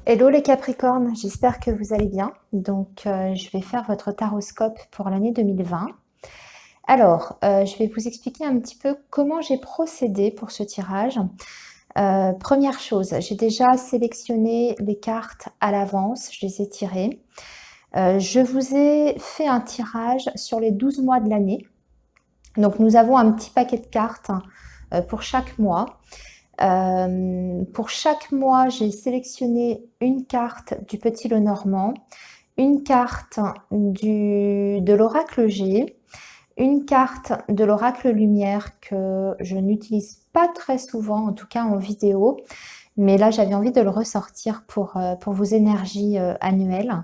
Hello les Capricornes, j'espère que vous allez bien. Je vais faire votre taroscope pour l'année 2020. Je vais vous expliquer un petit peu comment j'ai procédé pour ce tirage. Première chose, j'ai déjà sélectionné les cartes à l'avance, je les ai tirées. Je vous ai fait un tirage sur les 12 mois de l'année. Donc nous avons un petit paquet de cartes pour chaque mois. Pour chaque mois, j'ai sélectionné une carte du Petit Lenormand, une carte de l'oracle G, une carte de l'oracle Lumière que je n'utilise pas très souvent, en tout cas en vidéo, mais là j'avais envie de le ressortir pour vos énergies annuelles.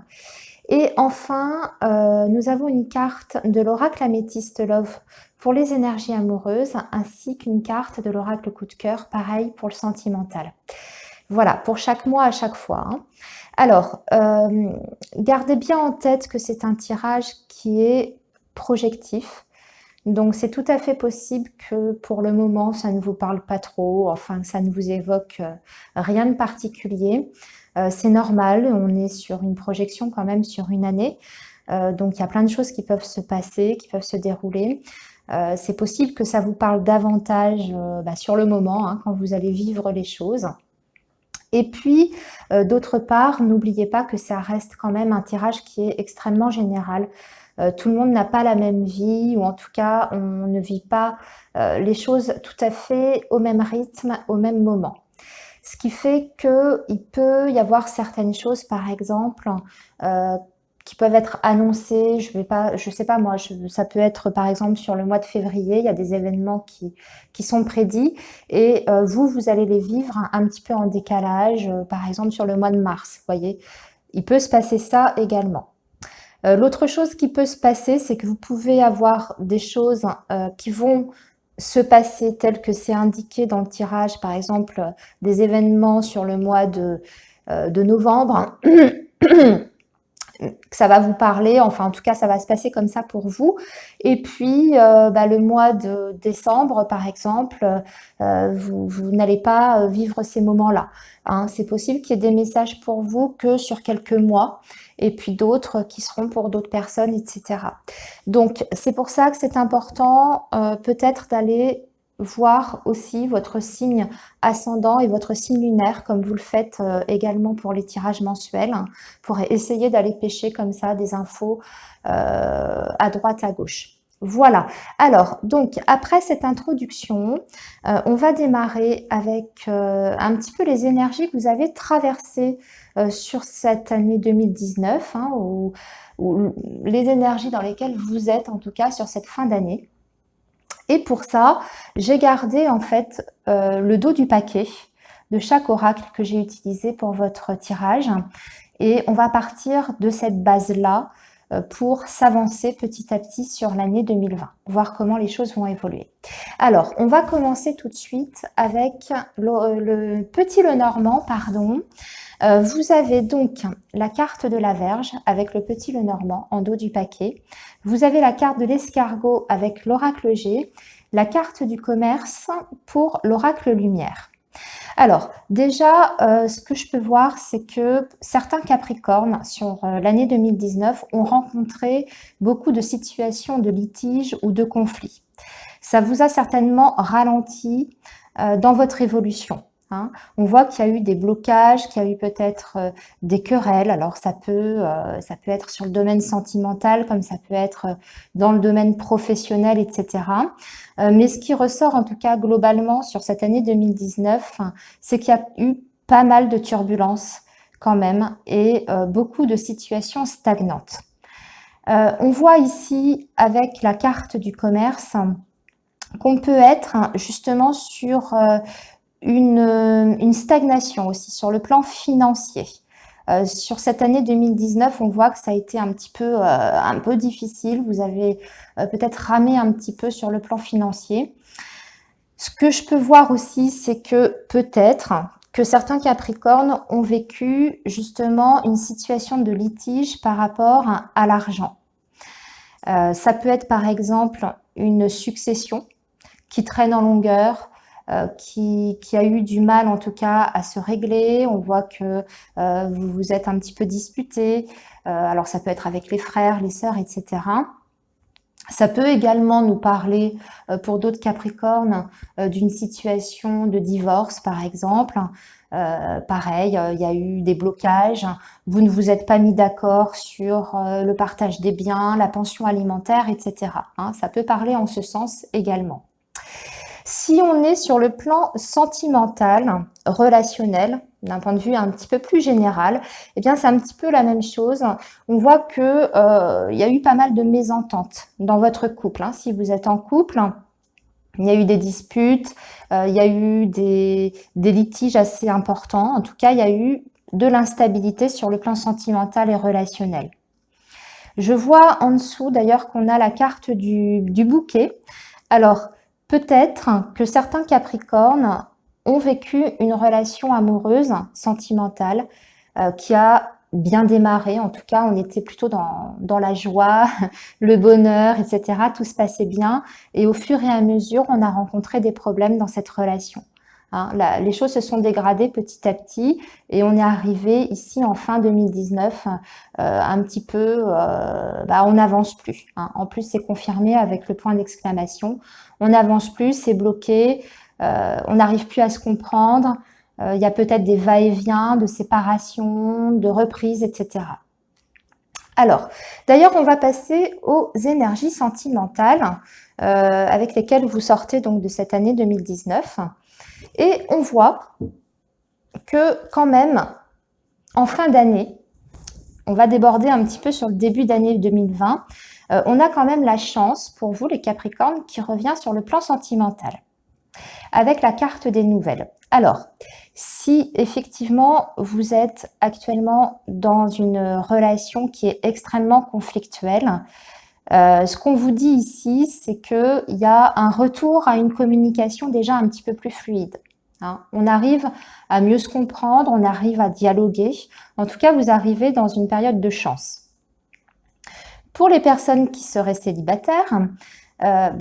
Et enfin, nous avons une carte de l'oracle Améthyste Love pour les énergies amoureuses, ainsi qu'une carte de l'oracle Coup de cœur, pareil pour le sentimental. Voilà, pour chaque mois à chaque fois. Gardez bien en tête que c'est un tirage qui est projectif. Donc, c'est tout à fait possible que pour le moment, ça ne vous parle pas trop, enfin, que ça ne vous évoque rien de particulier. C'est normal, on est sur une projection quand même sur une année. Donc, il y a plein de choses qui peuvent se passer, qui peuvent se dérouler. C'est possible que ça vous parle davantage sur le moment, hein, quand vous allez vivre les choses. Et puis, d'autre part, n'oubliez pas que ça reste quand même un tirage qui est extrêmement général. Tout le monde n'a pas la même vie, ou en tout cas, on ne vit pas les choses tout à fait au même rythme, au même moment. Ce qui fait qu'il peut y avoir certaines choses, par exemple, qui peuvent être annoncées. Je sais pas moi, ça peut être par exemple sur le mois de février, il y a des événements qui sont prédits et vous allez les vivre un petit peu en décalage, par exemple sur le mois de mars, vous voyez. Il peut se passer ça également. L'autre chose qui peut se passer, c'est que vous pouvez avoir des choses qui vont se passer telles que c'est indiqué dans le tirage, par exemple des événements sur le mois de novembre, que ça va vous parler, enfin en tout cas ça va se passer comme ça pour vous. Et puis le mois de décembre par exemple, vous n'allez pas vivre ces moments-là, hein. C'est possible qu'il y ait des messages pour vous que sur quelques mois et puis d'autres qui seront pour d'autres personnes, etc. Donc c'est pour ça que c'est important peut-être d'aller voir aussi votre signe ascendant et votre signe lunaire, comme vous le faites également pour les tirages mensuels, pour essayer d'aller pêcher comme ça des infos à droite, à gauche. Voilà. Alors, donc, après cette introduction, on va démarrer avec un petit peu les énergies que vous avez traversées sur cette année 2019, hein, ou les énergies dans lesquelles vous êtes, en tout cas, sur cette fin d'année. Et pour ça, j'ai gardé en fait le dos du paquet de chaque oracle que j'ai utilisé pour votre tirage. Et on va partir de cette base-là pour s'avancer petit à petit sur l'année 2020, voir comment les choses vont évoluer. Alors, on va commencer tout de suite avec le Petit Lenormand, pardon. Vous avez donc la carte de la Verge avec le Petit Lenormand en dos du paquet. Vous avez la carte de l'escargot avec l'oracle G, la carte du commerce pour l'oracle Lumière. Alors, déjà, ce que je peux voir, c'est que certains Capricornes, sur l'année 2019, ont rencontré beaucoup de situations de litige ou de conflits. Ça vous a certainement ralenti dans votre évolution, hein. On voit qu'il y a eu des blocages, qu'il y a eu peut-être des querelles. Alors, ça peut être sur le domaine sentimental, comme ça peut être dans le domaine professionnel, etc. Mais ce qui ressort en tout cas globalement sur cette année 2019, c'est qu'il y a eu pas mal de turbulences quand même et beaucoup de situations stagnantes. On voit ici avec la carte du commerce qu'on peut être justement sur une stagnation aussi sur le plan financier. Sur cette année 2019, on voit que ça a été un peu difficile. Vous avez peut-être ramé un petit peu sur le plan financier. Ce que je peux voir aussi, c'est que peut-être que certains Capricornes ont vécu justement une situation de litige par rapport à l'argent. Ça peut être par exemple une succession qui traîne en longueur, qui a eu du mal en tout cas à se régler. On voit que vous vous êtes un petit peu disputé. Alors ça peut être avec les frères, les sœurs, etc. Ça peut également nous parler, pour d'autres Capricornes, d'une situation de divorce, par exemple. Pareil, il y a eu des blocages, vous ne vous êtes pas mis d'accord sur le partage des biens, la pension alimentaire, etc. Hein, ça peut parler en ce sens également. Si on est sur le plan sentimental, relationnel, d'un point de vue un petit peu plus général, eh bien c'est un petit peu la même chose. On voit que il y a eu pas mal de mésententes dans votre couple. Hein. Si vous êtes en couple, il y a eu des disputes, il y a eu des litiges assez importants. En tout cas, il y a eu de l'instabilité sur le plan sentimental et relationnel. Je vois en dessous d'ailleurs qu'on a la carte du bouquet. Alors, peut-être que certains Capricornes ont vécu une relation amoureuse, sentimentale, qui a bien démarré. En tout cas, on était plutôt dans la joie, le bonheur, etc. Tout se passait bien. Et au fur et à mesure, on a rencontré des problèmes dans cette relation. Hein, les choses se sont dégradées petit à petit et on est arrivé ici en fin 2019 un petit peu, on n'avance plus. Hein. En plus, c'est confirmé avec le point d'exclamation. On n'avance plus, c'est bloqué, on n'arrive plus à se comprendre. Il y a peut-être des va-et-vient, de séparation, de reprise, etc. Alors, d'ailleurs, on va passer aux énergies sentimentales avec lesquelles vous sortez donc de cette année 2019. Et on voit que quand même, en fin d'année, on va déborder un petit peu sur le début d'année 2020, on a quand même la chance pour vous, les Capricornes, qui revient sur le plan sentimental, avec la carte des nouvelles. Alors, si effectivement vous êtes actuellement dans une relation qui est extrêmement conflictuelle, ce qu'on vous dit ici, c'est qu'il y a un retour à une communication déjà un petit peu plus fluide. Hein. On arrive à mieux se comprendre, on arrive à dialoguer. En tout cas, vous arrivez dans une période de chance. Pour les personnes qui seraient célibataires,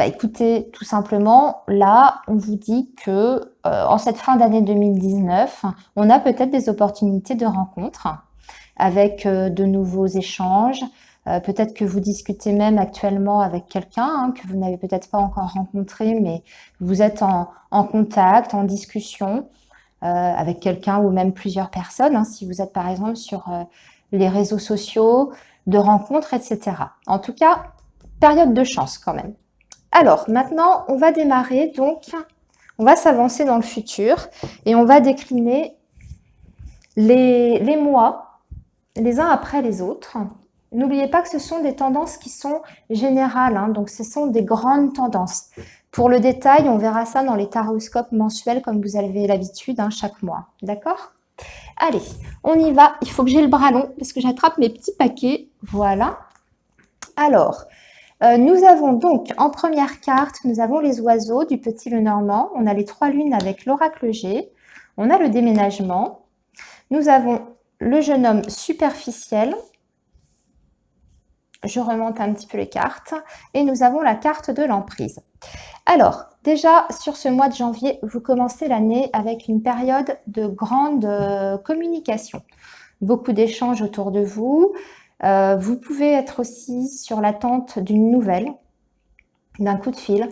écoutez, tout simplement, là, on vous dit que en cette fin d'année 2019, on a peut-être des opportunités de rencontres avec de nouveaux échanges. Peut-être que vous discutez même actuellement avec quelqu'un que vous n'avez peut-être pas encore rencontré, mais vous êtes en contact, en discussion avec quelqu'un ou même plusieurs personnes, si vous êtes par exemple sur les réseaux sociaux, de rencontres, etc. En tout cas, période de chance quand même. Alors, maintenant, on va démarrer, donc, on va s'avancer dans le futur et on va décliner les mois les uns après les autres. N'oubliez pas que ce sont des tendances qui sont générales, donc ce sont des grandes tendances. Pour le détail, on verra ça dans les taroscopes mensuels comme vous avez l'habitude chaque mois. D'accord ? Allez, on y va. Il faut que j'ai le bras long parce que j'attrape mes petits paquets. Voilà. Alors, nous avons donc en première carte, nous avons les oiseaux du Petit Lenormand. On a les 3 lunes avec l'oracle G. On a le déménagement. Nous avons le jeune homme superficiel. Je remonte un petit peu les cartes. Et nous avons la carte de l'emprise. Alors, déjà, sur ce mois de janvier, vous commencez l'année avec une période de grande communication. Beaucoup d'échanges autour de vous. Vous pouvez être aussi sur l'attente d'une nouvelle, d'un coup de fil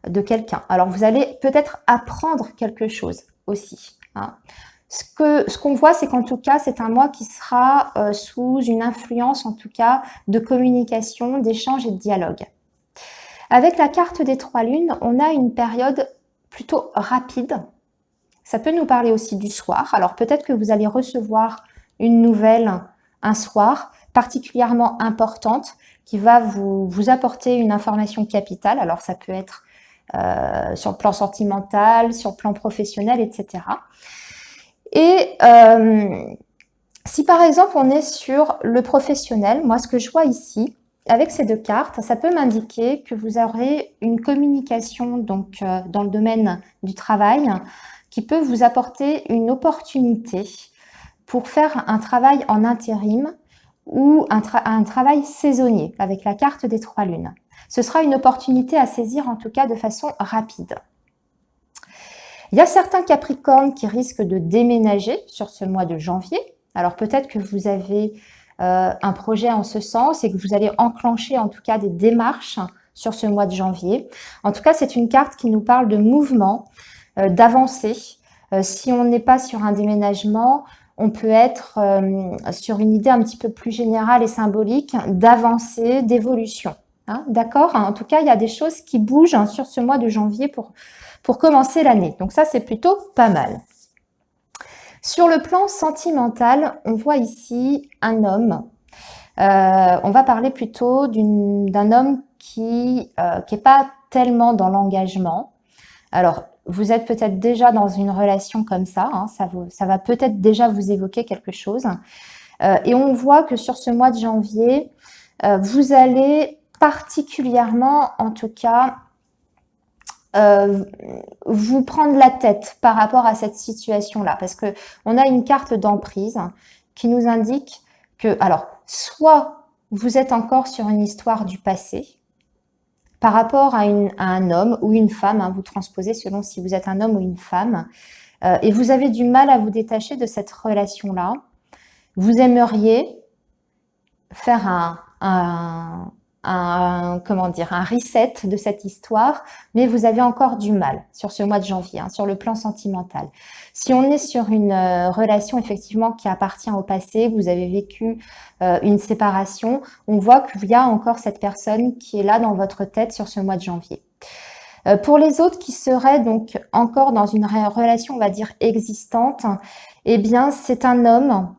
de quelqu'un. Alors, vous allez peut-être apprendre quelque chose aussi. Ce qu'on voit, c'est qu'en tout cas, c'est un mois qui sera sous une influence, en tout cas, de communication, d'échange et de dialogue. Avec la carte des 3 lunes, on a une période plutôt rapide. Ça peut nous parler aussi du soir. Alors, peut-être que vous allez recevoir une nouvelle un soir particulièrement importante qui va vous apporter une information capitale. Alors, ça peut être sur le plan sentimental, sur le plan professionnel, etc. Et si par exemple on est sur le professionnel, moi ce que je vois ici, avec ces 2 cartes, ça peut m'indiquer que vous aurez une communication donc dans le domaine du travail qui peut vous apporter une opportunité pour faire un travail en intérim ou un travail saisonnier avec la carte des 3 lunes. Ce sera une opportunité à saisir en tout cas de façon rapide. Il y a certains Capricornes qui risquent de déménager sur ce mois de janvier. Alors peut-être que vous avez un projet en ce sens et que vous allez enclencher en tout cas des démarches sur ce mois de janvier. En tout cas, c'est une carte qui nous parle de mouvement, d'avancée. Si on n'est pas sur un déménagement, on peut être sur une idée un petit peu plus générale et symbolique d'avancée, d'évolution. Hein, d'accord? En tout cas, il y a des choses qui bougent sur ce mois de janvier pour commencer l'année. Donc ça, c'est plutôt pas mal. Sur le plan sentimental, on voit ici un homme. On va parler plutôt d'un homme qui n'est pas tellement dans l'engagement. Alors, vous êtes peut-être déjà dans une relation comme ça, hein, ça va peut-être déjà vous évoquer quelque chose. Et on voit que sur ce mois de janvier, vous allez particulièrement, en tout cas, vous prendre la tête par rapport à cette situation-là, parce que on a une carte d'emprise qui nous indique que, alors, soit vous êtes encore sur une histoire du passé, par rapport à un homme ou une femme, hein, vous transposez selon si vous êtes un homme ou une femme, et vous avez du mal à vous détacher de cette relation-là. Vous aimeriez faire comment dire, un reset de cette histoire, mais vous avez encore du mal sur ce mois de janvier, hein, sur le plan sentimental. Si on est sur une relation effectivement qui appartient au passé, vous avez vécu une séparation, on voit qu'il y a encore cette personne qui est là dans votre tête sur ce mois de janvier. Pour les autres qui seraient donc encore dans une relation, on va dire, existante, eh bien, c'est un homme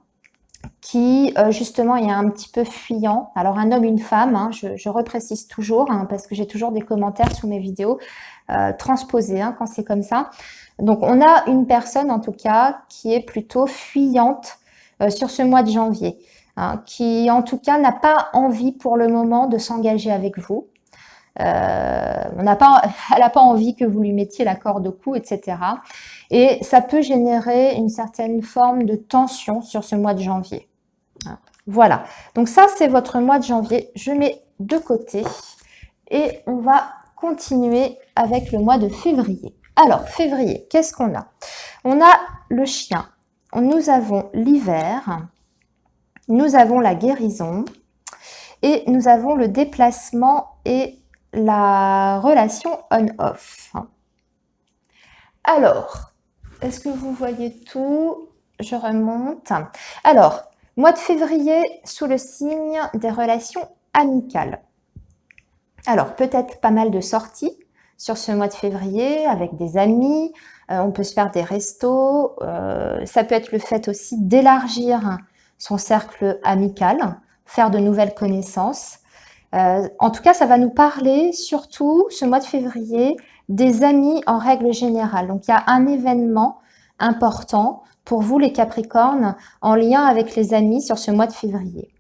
qui justement est un petit peu fuyant. Alors un homme, une femme, hein, je reprécise toujours, hein, parce que j'ai toujours des commentaires sous mes vidéos transposés hein, quand c'est comme ça. Donc on a une personne en tout cas qui est plutôt fuyante sur ce mois de janvier, hein, qui en tout cas n'a pas envie pour le moment de s'engager avec vous. Elle n'a pas envie que vous lui mettiez la corde au cou, etc. Et ça peut générer une certaine forme de tension sur ce mois de janvier. Voilà, donc ça c'est votre mois de janvier. Je mets de côté et on va continuer avec le mois de février. Alors, février, qu'est-ce qu'on a? On a le chien, nous avons l'hiver, nous avons la guérison et nous avons le déplacement et la relation on-off. Alors, est-ce que vous voyez tout? Je remonte. Alors, mois de février sous le signe des relations amicales. Alors, peut-être pas mal de sorties sur ce mois de février avec des amis. On peut se faire des restos. Ça peut être le fait aussi d'élargir son cercle amical, faire de nouvelles connaissances. En tout cas, ça va nous parler surtout ce mois de février des amis en règle générale. Donc, il y a un événement important pour vous les Capricornes en lien avec les amis sur ce mois de février.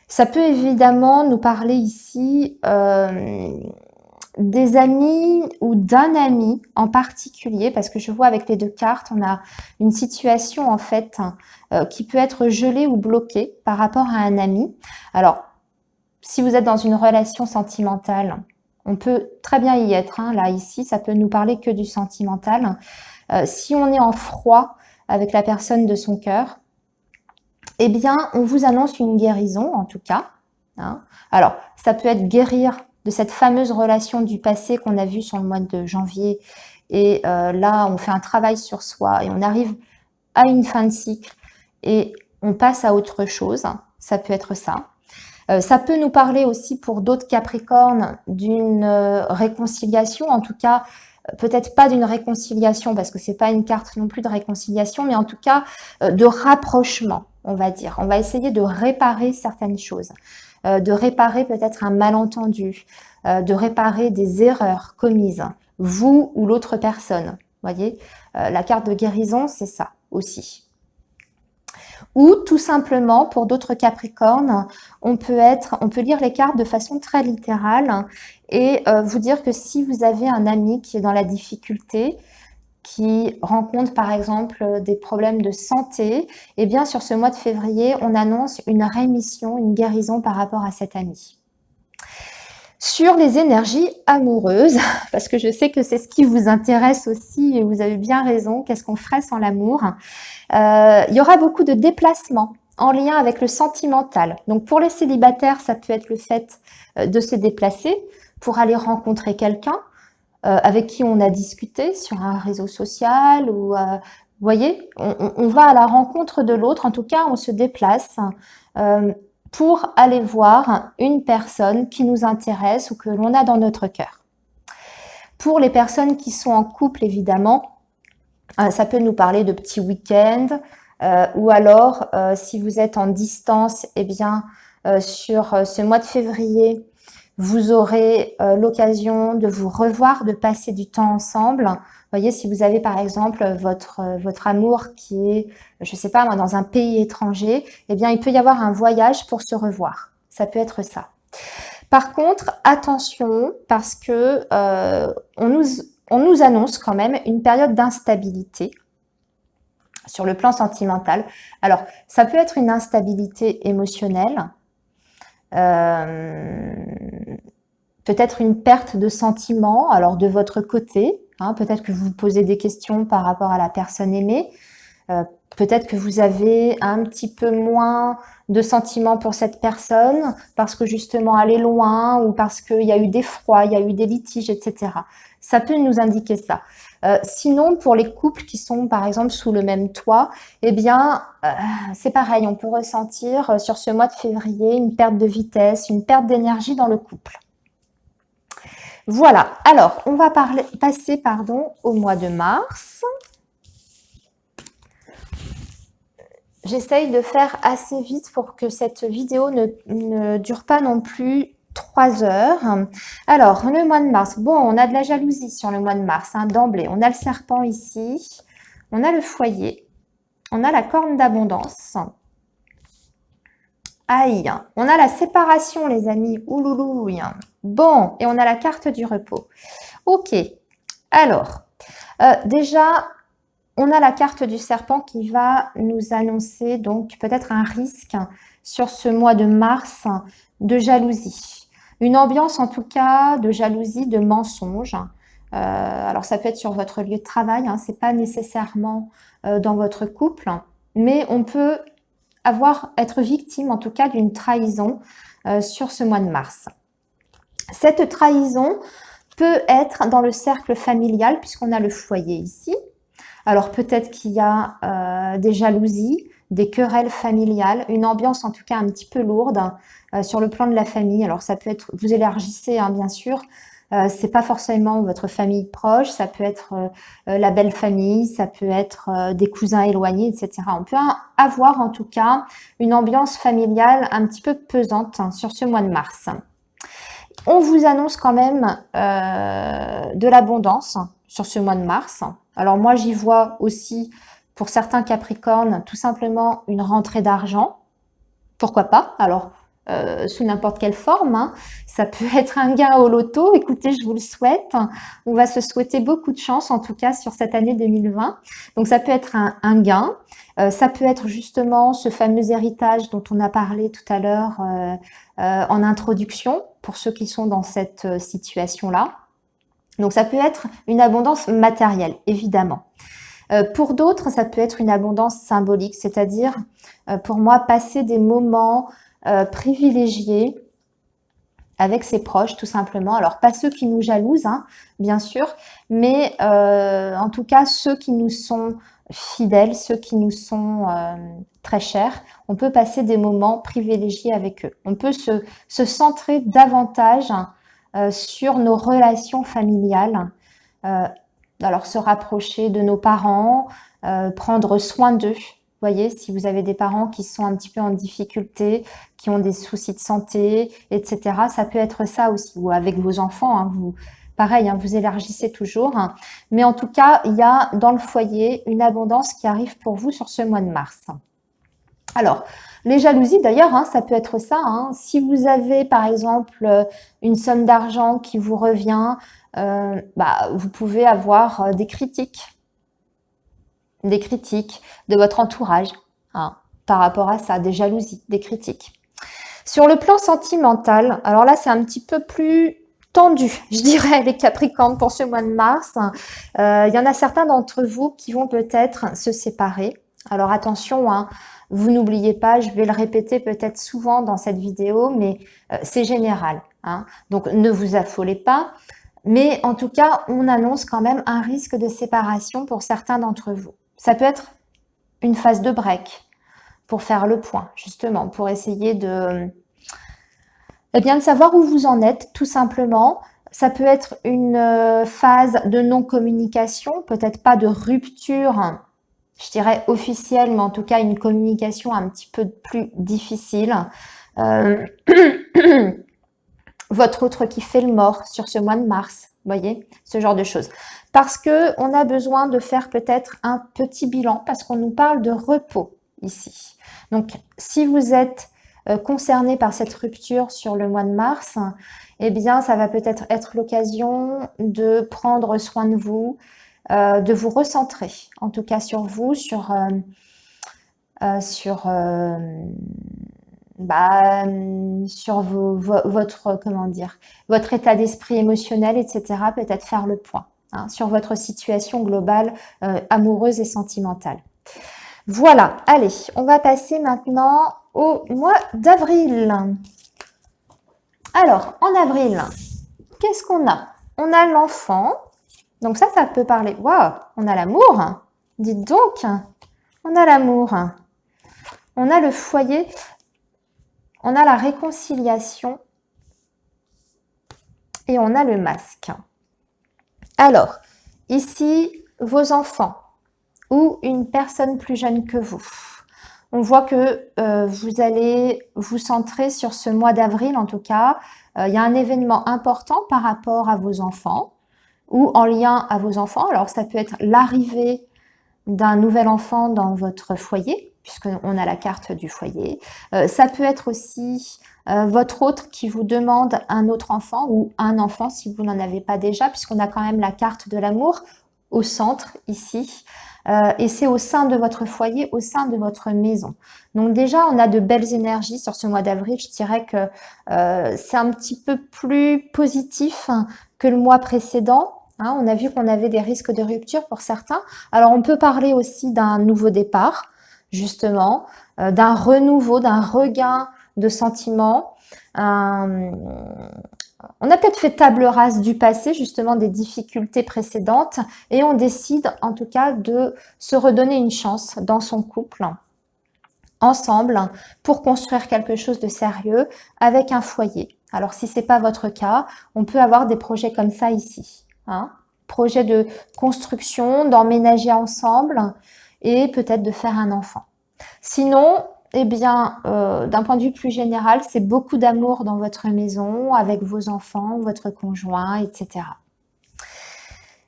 Ça peut évidemment nous parler ici des amis ou d'un ami en particulier, parce que je vois avec les deux cartes, on a une situation en fait qui peut être gelée ou bloquée par rapport à un ami. Alors, si vous êtes dans une relation sentimentale, on peut très bien y être. Hein, là, ici, ça peut nous parler que du sentimental. Si on est en froid avec la personne de son cœur, eh bien, on vous annonce une guérison, en tout cas. Hein. Alors, ça peut être guérir de cette fameuse relation du passé qu'on a vue sur le mois de janvier. Et là, on fait un travail sur soi et on arrive à une fin de cycle et on passe à autre chose. Ça peut être ça. Ça peut nous parler aussi pour d'autres Capricornes d'une réconciliation, en tout cas, peut-être pas d'une réconciliation parce que c'est pas une carte non plus de réconciliation, mais en tout cas de rapprochement, on va dire. On va essayer de réparer certaines choses, de réparer peut-être un malentendu, de réparer des erreurs commises, vous ou l'autre personne. Voyez, la carte de guérison, c'est ça aussi. Ou tout simplement, pour d'autres Capricornes, on peut lire les cartes de façon très littérale et vous dire que si vous avez un ami qui est dans la difficulté, qui rencontre par exemple des problèmes de santé, eh bien sur ce mois de février, on annonce une rémission, une guérison par rapport à cet ami. Sur les énergies amoureuses, parce que je sais que c'est ce qui vous intéresse aussi et vous avez bien raison, qu'est-ce qu'on ferait sans l'amour? Il y aura beaucoup de déplacements en lien avec le sentimental. Donc pour les célibataires, ça peut être le fait de se déplacer pour aller rencontrer quelqu'un avec qui on a discuté sur un réseau social ou vous voyez, on va à la rencontre de l'autre, en tout cas on se déplace pour aller voir une personne qui nous intéresse ou que l'on a dans notre cœur. Pour les personnes qui sont en couple, évidemment, ça peut nous parler de petits week-ends ou alors, si vous êtes en distance, eh bien, sur ce mois de février, vous aurez l'occasion de vous revoir, de passer du temps ensemble. Vous voyez, si vous avez par exemple votre amour qui est, je ne sais pas moi, dans un pays étranger, eh bien, il peut y avoir un voyage pour se revoir. Ça peut être ça. Par contre, attention, parce que on nous annonce quand même une période d'instabilité sur le plan sentimental. Alors, ça peut être une instabilité émotionnelle, peut-être une perte de sentiment, alors de votre côté, peut-être que vous vous posez des questions par rapport à la personne aimée, peut-être que vous avez un petit peu moins de sentiments pour cette personne parce que justement elle est loin ou parce qu'il y a eu des froids, il y a eu des litiges, etc. Ça peut nous indiquer ça. Sinon, pour les couples qui sont par exemple sous le même toit, eh bien, c'est pareil, on peut ressentir sur ce mois de février une perte de vitesse, une perte d'énergie dans le couple. Voilà, alors on va passer au mois de mars. J'essaye de faire assez vite pour que cette vidéo ne dure pas non plus 3 heures. Alors, le mois de mars. Bon, on a de la jalousie sur le mois de mars, d'emblée. On a le serpent ici. On a le foyer. On a la corne d'abondance. Aïe. On a la séparation, les amis. Ouloulouille. Bon, et on a la carte du repos. Ok. Alors, déjà, on a la carte du serpent qui va nous annoncer donc peut-être un risque sur ce mois de mars de jalousie. Une ambiance en tout cas de jalousie, de mensonge. Alors ça peut être sur votre lieu de travail, c'est pas nécessairement dans votre couple, mais on peut être victime en tout cas d'une trahison sur ce mois de mars. Cette trahison peut être dans le cercle familial puisqu'on a le foyer ici. Alors peut-être qu'il y a des jalousies, des querelles familiales, une ambiance en tout cas un petit peu lourde sur le plan de la famille. Alors ça peut être, vous élargissez bien sûr, c'est pas forcément votre famille proche, ça peut être la belle famille, ça peut être des cousins éloignés, etc. On peut avoir en tout cas une ambiance familiale un petit peu pesante sur ce mois de mars. On vous annonce quand même de l'abondance sur ce mois de mars. Alors moi, j'y vois aussi, pour certains Capricornes, tout simplement une rentrée d'argent. Pourquoi pas? Alors, sous n'importe quelle forme. Ça peut être un gain au loto. Écoutez, je vous le souhaite. On va se souhaiter beaucoup de chance, en tout cas, sur cette année 2020. Donc, ça peut être un gain. Ça peut être justement ce fameux héritage dont on a parlé tout à l'heure en introduction, pour ceux qui sont dans cette situation-là. Donc, ça peut être une abondance matérielle, évidemment. Pour d'autres, ça peut être une abondance symbolique, c'est-à-dire, pour moi, passer des moments privilégiés avec ses proches, tout simplement. Alors, pas ceux qui nous jalousent, bien sûr, mais en tout cas, ceux qui nous sont fidèles, ceux qui nous sont très chers, on peut passer des moments privilégiés avec eux. On peut se centrer davantage sur nos relations familiales, alors se rapprocher de nos parents, prendre soin d'eux. Vous voyez, si vous avez des parents qui sont un petit peu en difficulté, qui ont des soucis de santé, etc., ça peut être ça aussi. Ou avec vos enfants, pareil, vous élargissez toujours. Mais en tout cas, il y a dans le foyer une abondance qui arrive pour vous sur ce mois de mars. Alors, les jalousies, d'ailleurs, ça peut être ça. Si vous avez, par exemple, une somme d'argent qui vous revient, vous pouvez avoir des critiques de votre entourage par rapport à ça, des jalousies, des critiques. Sur le plan sentimental, alors là, c'est un petit peu plus tendu, je dirais, les Capricornes, pour ce mois de mars. Il y en a certains d'entre vous qui vont peut-être se séparer. Alors attention, hein, vous n'oubliez pas, je vais le répéter peut-être souvent dans cette vidéo, mais c'est général, hein. Donc ne vous affolez pas. Mais en tout cas, on annonce quand même un risque de séparation pour certains d'entre vous. Ça peut être une phase de break pour faire le point, justement, pour essayer eh bien, de savoir où vous en êtes, tout simplement. Ça peut être une phase de non-communication, peut-être pas de rupture, je dirais officielle, mais en tout cas une communication un petit peu plus difficile. Votre autre qui fait le mort sur ce mois de mars, voyez, ce genre de choses. Parce que on a besoin de faire peut-être un petit bilan, parce qu'on nous parle de repos ici. Donc, si vous êtes concerné par cette rupture sur le mois de mars, eh bien, ça va peut-être être l'occasion de prendre soin de vous recentrer, en tout cas sur vous, sur votre, comment dire, votre état d'esprit émotionnel, etc. Peut-être faire le point, hein, sur votre situation globale amoureuse et sentimentale. Voilà, allez, on va passer maintenant au mois d'avril. Alors, en avril, qu'est-ce qu'on a? On a l'enfant. Donc ça peut parler. Waouh, on a l'amour. Dites donc, on a l'amour. On a le foyer. On a la réconciliation. Et on a le masque. Alors, ici, vos enfants ou une personne plus jeune que vous. On voit que vous allez vous centrer sur ce mois d'avril, en tout cas. Il y a un événement important par rapport à vos enfants ou en lien à vos enfants. Alors, ça peut être l'arrivée d'un nouvel enfant dans votre foyer, puisqu'on a la carte du foyer. Ça peut être aussi votre autre qui vous demande un autre enfant ou un enfant si vous n'en avez pas déjà, puisqu'on a quand même la carte de l'amour au centre ici. Et c'est au sein de votre foyer, au sein de votre maison. Donc déjà, on a de belles énergies sur ce mois d'avril. Je dirais que c'est un petit peu plus positif que le mois précédent. Hein, on a vu qu'on avait des risques de rupture pour certains. Alors, on peut parler aussi d'un nouveau départ, justement, d'un renouveau, d'un regain de sentiments. On a peut-être fait table rase du passé, justement, des difficultés précédentes, et on décide, en tout cas, de se redonner une chance dans son couple, ensemble, pour construire quelque chose de sérieux avec un foyer. Alors, si ce n'est pas votre cas, on peut avoir des projets comme ça ici. Hein, projet de construction, d'emménager ensemble et peut-être de faire un enfant. Sinon, eh bien, d'un point de vue plus général, c'est beaucoup d'amour dans votre maison, avec vos enfants, votre conjoint, etc.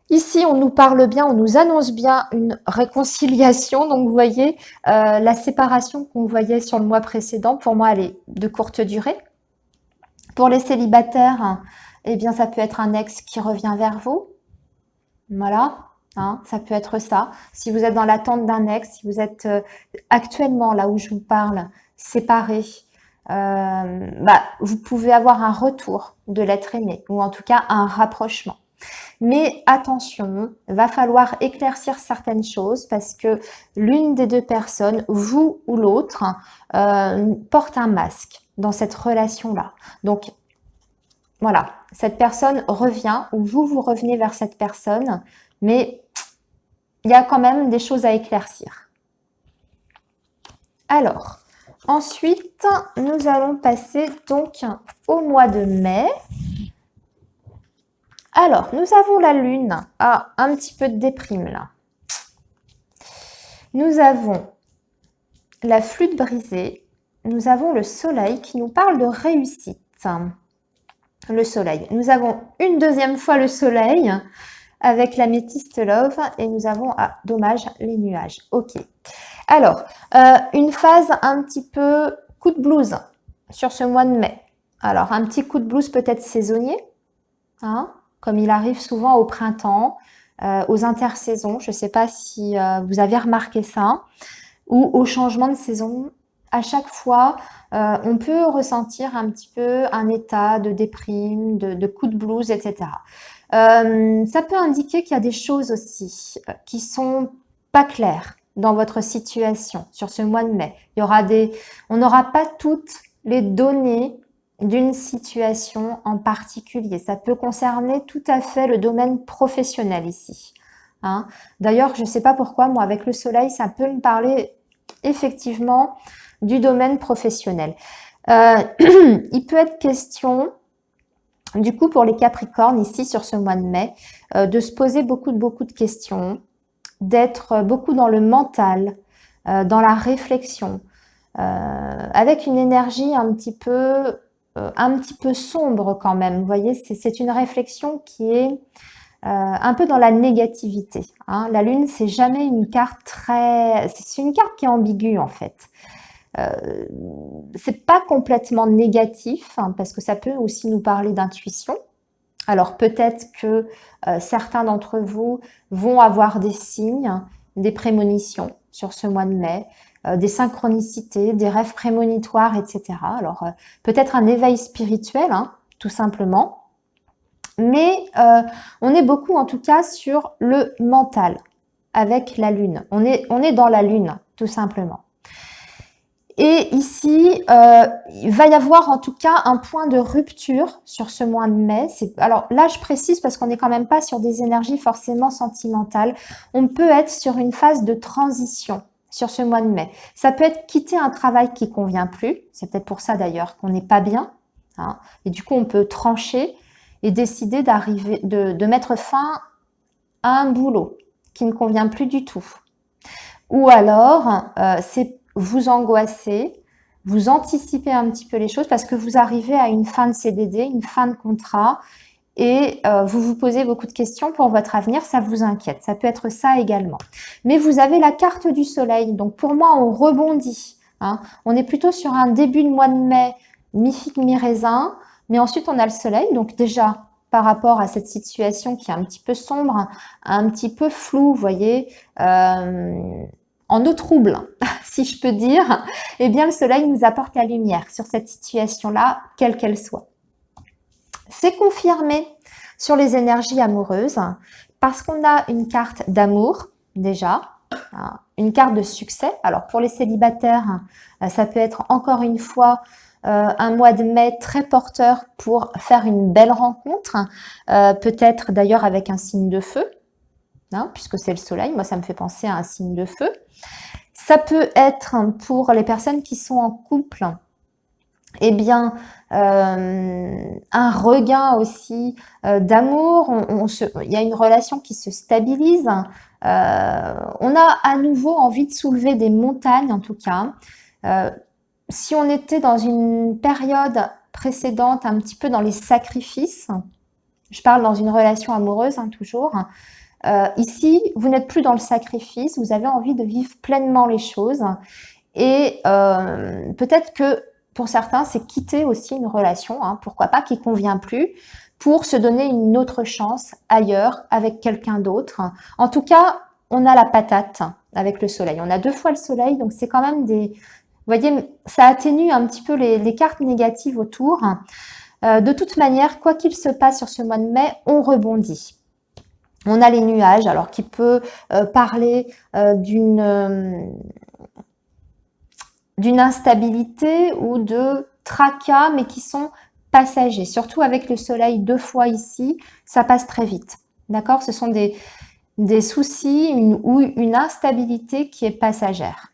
Ici, on nous parle bien, on nous annonce bien une réconciliation. Donc, vous voyez, la séparation qu'on voyait sur le mois précédent, pour moi, elle est de courte durée. Pour les célibataires, eh bien, ça peut être un ex qui revient vers vous. Voilà, hein, ça peut être ça. Si vous êtes dans l'attente d'un ex, si vous êtes actuellement, là où je vous parle, séparé, vous pouvez avoir un retour de l'être aimé, ou en tout cas un rapprochement. Mais attention, va falloir éclaircir certaines choses parce que l'une des deux personnes, vous ou l'autre, porte un masque dans cette relation-là. Donc, voilà, cette personne revient ou vous revenez vers cette personne, mais il y a quand même des choses à éclaircir. Alors, ensuite, nous allons passer donc au mois de mai. Alors, nous avons la lune. Ah, un petit peu de déprime là. Nous avons la flûte brisée. Nous avons le soleil qui nous parle de réussite. Le soleil. Nous avons une deuxième fois le soleil avec l'améthyste love et nous avons, ah, dommage, les nuages. Ok. Alors, une phase un petit peu coup de blues sur ce mois de mai. Alors, un petit coup de blues peut-être saisonnier, hein, comme il arrive souvent au printemps, aux intersaisons. Je ne sais pas si vous avez remarqué ça, ou au changement de saison. à chaque fois, on peut ressentir un petit peu un état de déprime, de coup de blues, etc. Ça peut indiquer qu'il y a des choses aussi qui sont pas claires dans votre situation sur ce mois de mai. On n'aura pas toutes les données d'une situation en particulier. Ça peut concerner tout à fait le domaine professionnel ici. Hein. D'ailleurs, je ne sais pas pourquoi, moi, avec le soleil, ça peut me parler effectivement du domaine professionnel. Il peut être question, du coup, pour les Capricornes, ici, sur ce mois de mai, de se poser beaucoup de questions, d'être beaucoup dans le mental, dans la réflexion, avec une énergie un petit peu sombre quand même. Vous voyez, c'est une réflexion qui est un peu dans la négativité. Hein. La Lune, c'est jamais une carte c'est une carte qui est ambiguë en fait. C'est pas complètement négatif hein, parce que ça peut aussi nous parler d'intuition. Alors peut-être que certains d'entre vous vont avoir des signes, des prémonitions sur ce mois de mai, des synchronicités, des rêves prémonitoires, etc. Alors peut-être un éveil spirituel, hein, tout simplement. Mais on est beaucoup en tout cas sur le mental avec la Lune. On est dans la Lune, tout simplement. Et ici, il va y avoir en tout cas un point de rupture sur ce mois de mai. Alors là, je précise parce qu'on n'est quand même pas sur des énergies forcément sentimentales. On peut être sur une phase de transition sur ce mois de mai. Ça peut être quitter un travail qui convient plus. C'est peut-être pour ça d'ailleurs qu'on n'est pas bien. Hein. Et du coup, on peut trancher et décider de mettre fin à un boulot qui ne convient plus du tout. Ou alors, c'est vous angoisser, vous anticipez un petit peu les choses parce que vous arrivez à une fin de CDD, une fin de contrat et vous vous posez beaucoup de questions pour votre avenir, ça vous inquiète. Ça peut être ça également. Mais vous avez la carte du soleil, donc pour moi, on rebondit. Hein. On est plutôt sur un début de mois de mai, mi-figue, mi-raisin, mais ensuite on a le soleil, donc déjà par rapport à cette situation qui est un petit peu sombre, un petit peu floue, vous voyez, en eau trouble, si je peux dire, eh bien le soleil nous apporte la lumière sur cette situation-là, quelle qu'elle soit. C'est confirmé sur les énergies amoureuses parce qu'on a une carte d'amour déjà, une carte de succès. Alors pour les célibataires, ça peut être encore une fois un mois de mai très porteur pour faire une belle rencontre, peut-être d'ailleurs avec un signe de feu, hein, puisque c'est le soleil, moi ça me fait penser à un signe de feu. Ça peut être pour les personnes qui sont en couple, eh bien, un regain aussi d'amour, il y a une relation qui se stabilise, on a à nouveau envie de soulever des montagnes en tout cas. Si on était dans une période précédente, un petit peu dans les sacrifices, je parle dans une relation amoureuse hein, toujours, ici, vous n'êtes plus dans le sacrifice, vous avez envie de vivre pleinement les choses et peut-être que pour certains, c'est quitter aussi une relation, hein, pourquoi pas, qui ne convient plus, pour se donner une autre chance ailleurs, avec quelqu'un d'autre. En tout cas, on a la patate avec le soleil. On a 2 fois le soleil, donc c'est quand même des... Vous voyez, ça atténue un petit peu les cartes négatives autour. De toute manière, quoi qu'il se passe sur ce mois de mai, on rebondit. On a les nuages, alors qui peut parler d'une instabilité ou de tracas, mais qui sont passagers. Surtout avec le soleil 2 fois ici, ça passe très vite. D'accord? Ce sont des soucis ou une instabilité qui est passagère.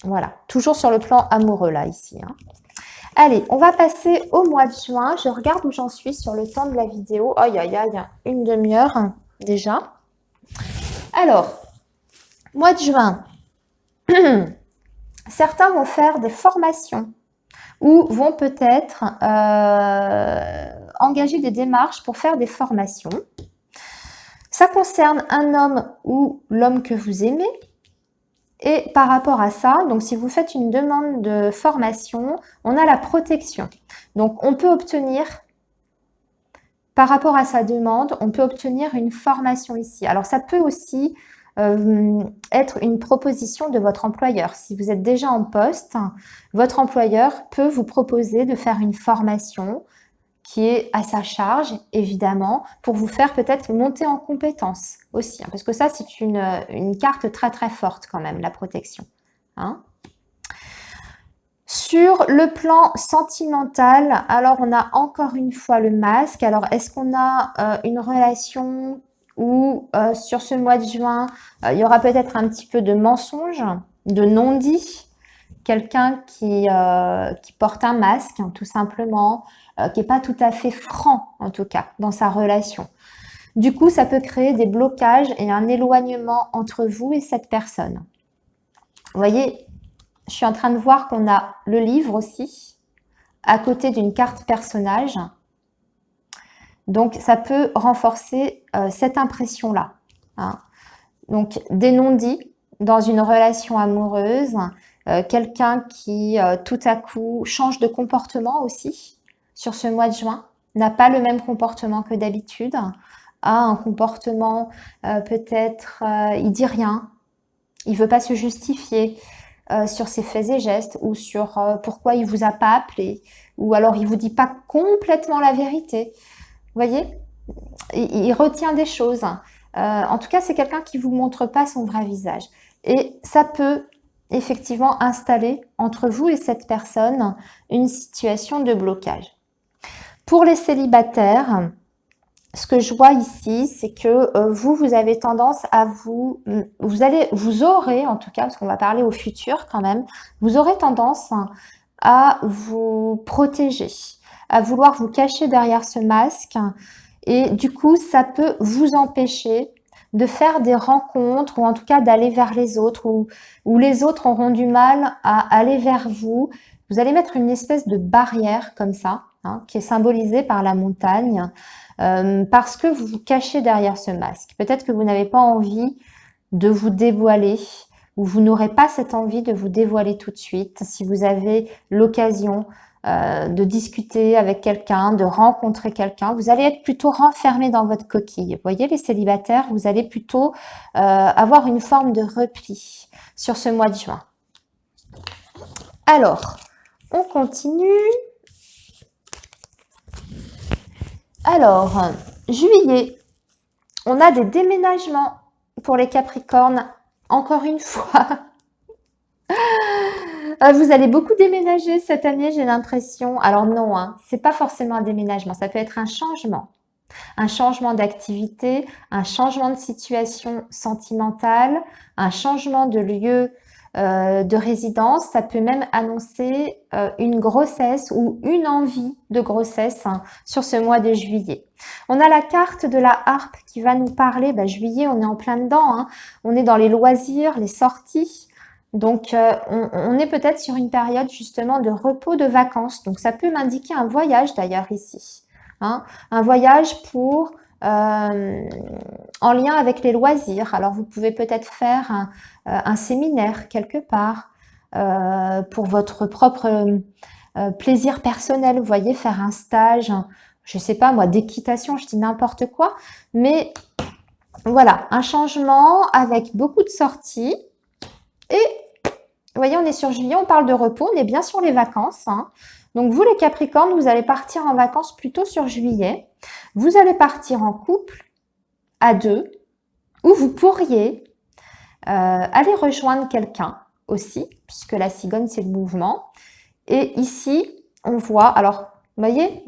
Voilà, toujours sur le plan amoureux là, ici. Hein. Allez, on va passer au mois de juin. Je regarde où j'en suis sur le temps de la vidéo. Aïe, aïe, aïe, une demi-heure déjà. Alors, mois de juin. Certains vont faire des formations ou vont peut-être engager des démarches pour faire des formations. Ça concerne un homme ou l'homme que vous aimez. Et par rapport à ça, donc si vous faites une demande de formation, on a la protection. Donc on peut obtenir, par rapport à sa demande, on peut obtenir une formation ici. Alors ça peut aussi être une proposition de votre employeur. Si vous êtes déjà en poste, votre employeur peut vous proposer de faire une formation qui est à sa charge, évidemment, pour vous faire peut-être monter en compétence aussi. Parce que ça, c'est une carte très très forte quand même, la protection. Hein. Sur le plan sentimental, alors on a encore une fois le masque. Alors, est-ce qu'on a une relation où sur ce mois de juin, il y aura peut-être un petit peu de mensonge, de non-dit, quelqu'un qui porte un masque, hein, tout simplement, qui n'est pas tout à fait franc, en tout cas, dans sa relation. Du coup, ça peut créer des blocages et un éloignement entre vous et cette personne. Vous voyez, je suis en train de voir qu'on a le livre aussi, à côté d'une carte personnage. Donc, ça peut renforcer cette impression-là. Hein. Donc, des non-dits dans une relation amoureuse, quelqu'un qui, tout à coup, change de comportement aussi sur ce mois de juin, n'a pas le même comportement que d'habitude, a un comportement peut-être, il dit rien, il veut pas se justifier sur ses faits et gestes ou sur pourquoi il vous a pas appelé, ou alors il vous dit pas complètement la vérité. Vous voyez, il retient des choses. En tout cas, c'est quelqu'un qui vous montre pas son vrai visage. Et ça peut effectivement installer entre vous et cette personne une situation de blocage. Pour les célibataires, ce que je vois ici, c'est que vous avez tendance à vous aurez en tout cas, parce qu'on va parler au futur quand même, vous aurez tendance à vous protéger, à vouloir vous cacher derrière ce masque, et du coup, ça peut vous empêcher de faire des rencontres, ou en tout cas d'aller vers les autres, ou les autres auront du mal à aller vers vous. Vous allez mettre une espèce de barrière comme ça, hein, qui est symbolisée par la montagne, parce que vous vous cachez derrière ce masque. Peut-être que vous n'avez pas envie de vous dévoiler, ou vous n'aurez pas cette envie de vous dévoiler tout de suite. Si vous avez l'occasion de discuter avec quelqu'un, de rencontrer quelqu'un, vous allez être plutôt renfermé dans votre coquille. Vous voyez, les célibataires, vous allez plutôt avoir une forme de repli sur ce mois de juin. Alors, on continue. Alors, juillet, on a des déménagements pour les Capricornes, encore une fois. Vous allez beaucoup déménager cette année, j'ai l'impression. Alors non, hein, c'est pas forcément un déménagement, ça peut être un changement d'activité, un changement de situation sentimentale, un changement de lieu de résidence. Ça peut même annoncer une grossesse ou une envie de grossesse hein, sur ce mois de juillet. On a la carte de la harpe qui va nous parler, juillet, on est en plein dedans, hein. On est dans les loisirs, les sorties. Donc, on est peut-être sur une période justement de repos, de vacances. Donc, ça peut m'indiquer un voyage d'ailleurs ici. Hein, un voyage en lien avec les loisirs. Alors, vous pouvez peut-être faire un séminaire quelque part pour votre propre plaisir personnel. Vous voyez, faire un stage, je ne sais pas moi, d'équitation, je dis n'importe quoi. Mais voilà, un changement avec beaucoup de sorties. Et vous voyez, on est sur juillet, on parle de repos, on est bien sur les vacances. Hein. Donc vous les Capricornes, vous allez partir en vacances plutôt sur juillet. Vous allez partir en couple, à deux, ou vous pourriez aller rejoindre quelqu'un aussi, puisque la cigogne, c'est le mouvement. Et ici, on voit, alors, vous voyez,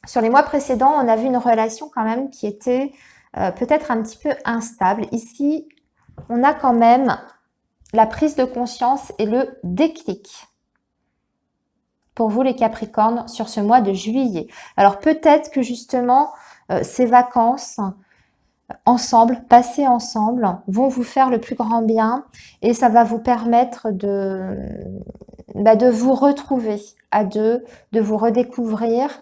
sur les mois précédents, on a vu une relation quand même qui était peut-être un petit peu instable. Ici, on a quand même la prise de conscience et le déclic pour vous les Capricornes sur ce mois de juillet. Alors peut-être que justement ces vacances ensemble, passées ensemble, vont vous faire le plus grand bien et ça va vous permettre de vous retrouver à deux, de vous redécouvrir,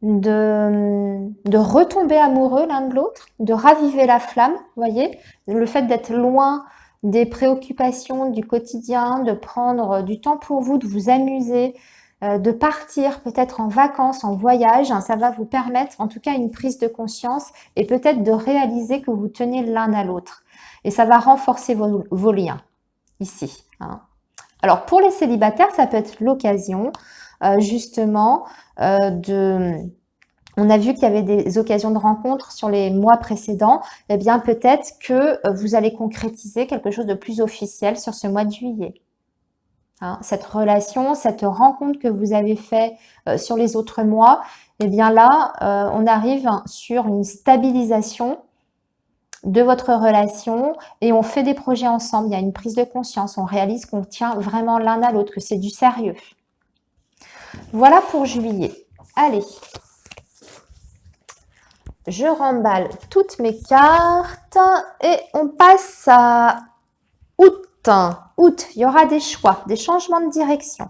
de retomber amoureux l'un de l'autre, de raviver la flamme, vous voyez, le fait d'être loin des préoccupations du quotidien, de prendre du temps pour vous, de vous amuser, de partir peut-être en vacances, en voyage. Ça va vous permettre en tout cas une prise de conscience et peut-être de réaliser que vous tenez l'un à l'autre. Et ça va renforcer vos liens ici. Alors pour les célibataires, ça peut être l'occasion justement on a vu qu'il y avait des occasions de rencontres sur les mois précédents. Eh bien, peut-être que vous allez concrétiser quelque chose de plus officiel sur ce mois de juillet. Cette relation, cette rencontre que vous avez fait sur les autres mois, eh bien là, on arrive sur une stabilisation de votre relation et on fait des projets ensemble. Il y a une prise de conscience. On réalise qu'on tient vraiment l'un à l'autre, que c'est du sérieux. Voilà pour juillet. Allez. Je remballe toutes mes cartes et on passe à août. Août, il y aura des choix, des changements de direction.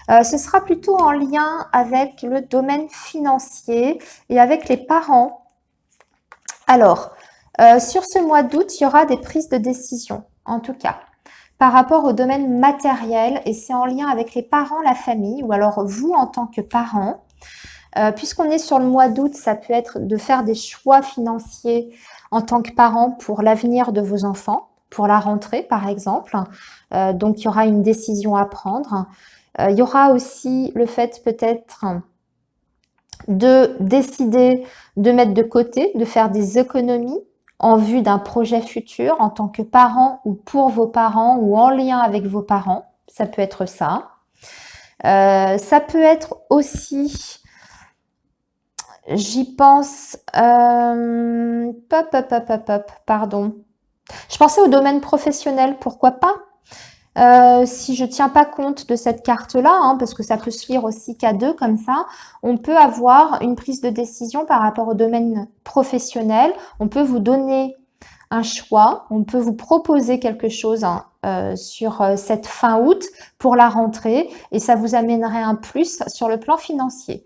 Ce sera plutôt en lien avec le domaine financier et avec les parents. Alors, sur ce mois d'août, il y aura des prises de décision, en tout cas, par rapport au domaine matériel et c'est en lien avec les parents, la famille ou alors vous en tant que parent. Puisqu'on est sur le mois d'août, ça peut être de faire des choix financiers en tant que parent pour l'avenir de vos enfants, pour la rentrée par exemple. Donc, il y aura une décision à prendre. Il y aura aussi le fait peut-être de décider de mettre de côté, de faire des économies en vue d'un projet futur en tant que parent ou pour vos parents ou en lien avec vos parents. Ça peut être ça. Ça peut être aussi... J'y pense, pardon. Je pensais au domaine professionnel, pourquoi pas si je tiens pas compte de cette carte-là, parce que ça peut se lire aussi qu'à deux comme ça, on peut avoir une prise de décision par rapport au domaine professionnel. On peut vous donner un choix, on peut vous proposer quelque chose sur cette fin août pour la rentrée et ça vous amènerait un plus sur le plan financier.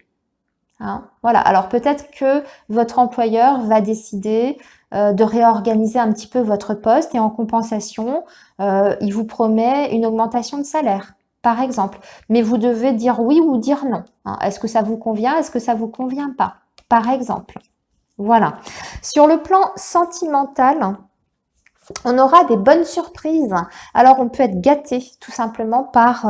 Voilà, alors peut-être que votre employeur va décider de réorganiser un petit peu votre poste et en compensation, il vous promet une augmentation de salaire, par exemple. Mais vous devez dire oui ou dire non. Est-ce que ça vous convient? Est-ce que ça vous convient pas? Par exemple. Voilà. Sur le plan sentimental, on aura des bonnes surprises. Alors, on peut être gâté tout simplement par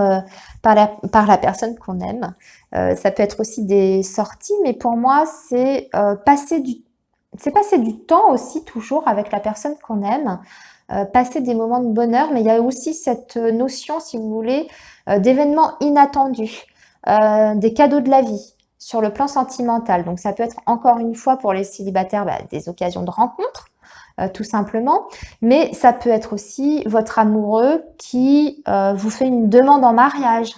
la personne qu'on aime. Ça peut être aussi des sorties, mais pour moi, c'est passer du temps aussi toujours avec la personne qu'on aime, passer des moments de bonheur, mais il y a aussi cette notion, si vous voulez, d'événements inattendus, des cadeaux de la vie sur le plan sentimental. Donc, ça peut être encore une fois pour les célibataires des occasions de rencontres. Tout simplement, mais ça peut être aussi votre amoureux qui vous fait une demande en mariage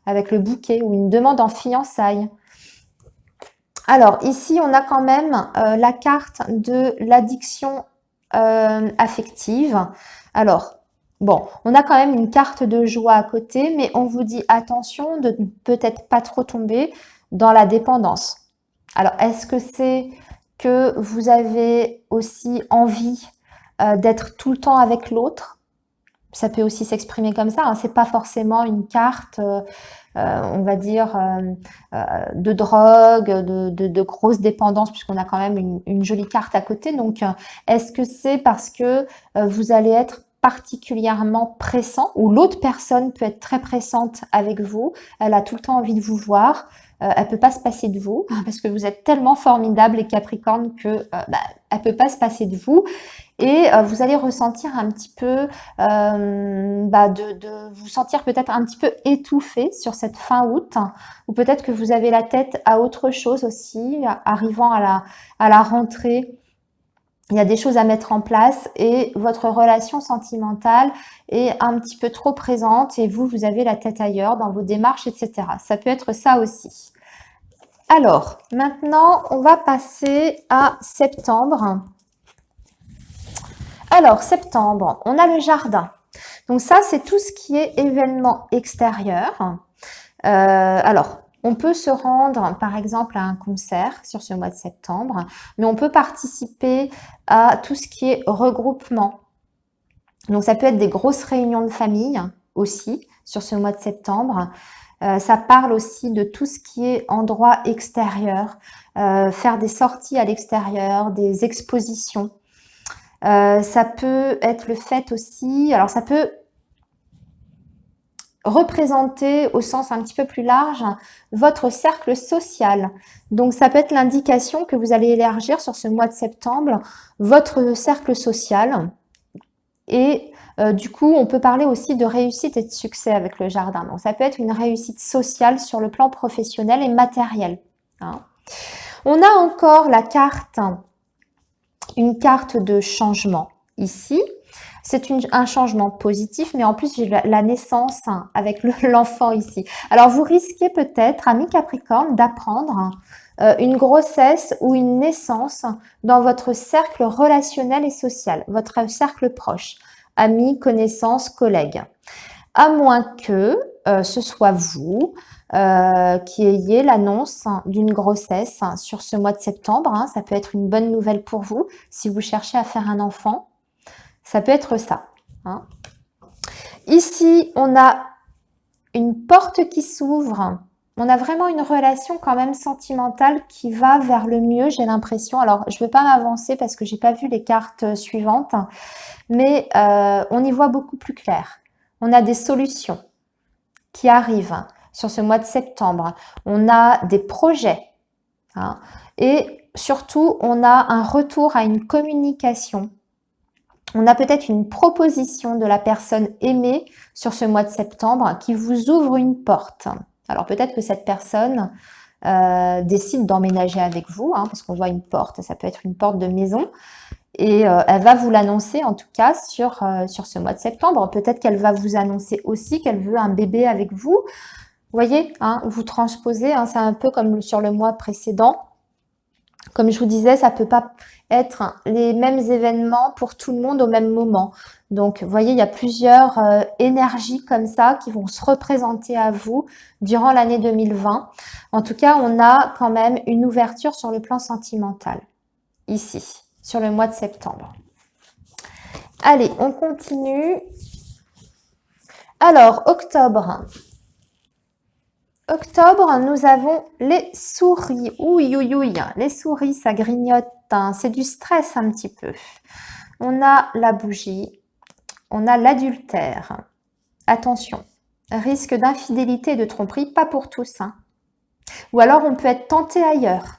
avec le bouquet ou une demande en fiançailles. Alors ici, on a quand même la carte de l'addiction affective. Alors, bon, on a quand même une carte de joie à côté, mais on vous dit attention de peut-être pas trop tomber dans la dépendance. Alors, est-ce que c'est que vous avez aussi envie d'être tout le temps avec l'autre? Ça peut aussi s'exprimer comme ça. C'est pas forcément une carte, on va dire, de drogue, de grosse dépendance, puisqu'on a quand même une jolie carte à côté. Donc, est-ce que c'est parce que vous allez être particulièrement pressant ou l'autre personne peut être très pressante avec vous, elle a tout le temps envie de vous voir, elle peut pas se passer de vous parce que vous êtes tellement formidable et Capricorne que elle peut pas se passer de vous et vous allez ressentir un petit peu de vous sentir peut-être un petit peu étouffé sur cette fin août ou peut-être que vous avez la tête à autre chose aussi arrivant à la rentrée. Il y a des choses à mettre en place et votre relation sentimentale est un petit peu trop présente et vous avez la tête ailleurs dans vos démarches, etc. Ça peut être ça aussi. Alors, maintenant, on va passer à septembre. Alors, septembre, on a le jardin. Donc ça, c'est tout ce qui est événement extérieur. Alors, on peut se rendre, par exemple, à un concert sur ce mois de septembre, mais on peut participer à tout ce qui est regroupement. Donc, ça peut être des grosses réunions de famille aussi sur ce mois de septembre. Ça parle aussi de tout ce qui est endroit extérieur, faire des sorties à l'extérieur, des expositions. Ça peut être le fait aussi, alors ça peut représenter au sens un petit peu plus large votre cercle social. Donc ça peut être l'indication que vous allez élargir sur ce mois de septembre votre cercle social. Et du coup, on peut parler aussi de réussite et de succès avec le jardin. Donc ça peut être une réussite sociale sur le plan professionnel et matériel. Hein. On a encore la carte, une carte de changement ici. C'est un changement positif, mais en plus, j'ai la naissance avec l'enfant ici. Alors, vous risquez peut-être, amis Capricorne, d'apprendre une grossesse ou une naissance dans votre cercle relationnel et social, votre cercle proche, amis, connaissances, collègues. À moins que ce soit vous qui ayez l'annonce d'une grossesse sur ce mois de septembre. Hein. Ça peut être une bonne nouvelle pour vous si vous cherchez à faire un enfant. Ça peut être ça. Hein. Ici, on a une porte qui s'ouvre. On a vraiment une relation quand même sentimentale qui va vers le mieux, j'ai l'impression. Alors, je ne vais pas m'avancer parce que je n'ai pas vu les cartes suivantes, mais on y voit beaucoup plus clair. On a des solutions qui arrivent sur ce mois de septembre. On a des projets. Hein, et surtout, on a un retour à une communication. On a peut-être une proposition de la personne aimée sur ce mois de septembre qui vous ouvre une porte. Alors peut-être que cette personne décide d'emménager avec vous, hein, parce qu'on voit une porte, ça peut être une porte de maison, et elle va vous l'annoncer en tout cas sur ce mois de septembre. Peut-être qu'elle va vous annoncer aussi qu'elle veut un bébé avec vous. Vous voyez, hein, vous transposez, hein, c'est un peu comme sur le mois précédent. Comme je vous disais, ça ne peut pas être les mêmes événements pour tout le monde au même moment. Donc, vous voyez, il y a plusieurs énergies comme ça qui vont se représenter à vous durant l'année 2020. En tout cas, on a quand même une ouverture sur le plan sentimental, ici, sur le mois de septembre. Allez, on continue. Alors, octobre. Octobre, nous avons les souris. Ouïe, ouïe, ouïe. Les souris, ça grignote. Hein. C'est du stress un petit peu. On a la bougie. On a l'adultère. Attention. Risque d'infidélité et de tromperie, pas pour tous. Hein. Ou alors, on peut être tenté ailleurs.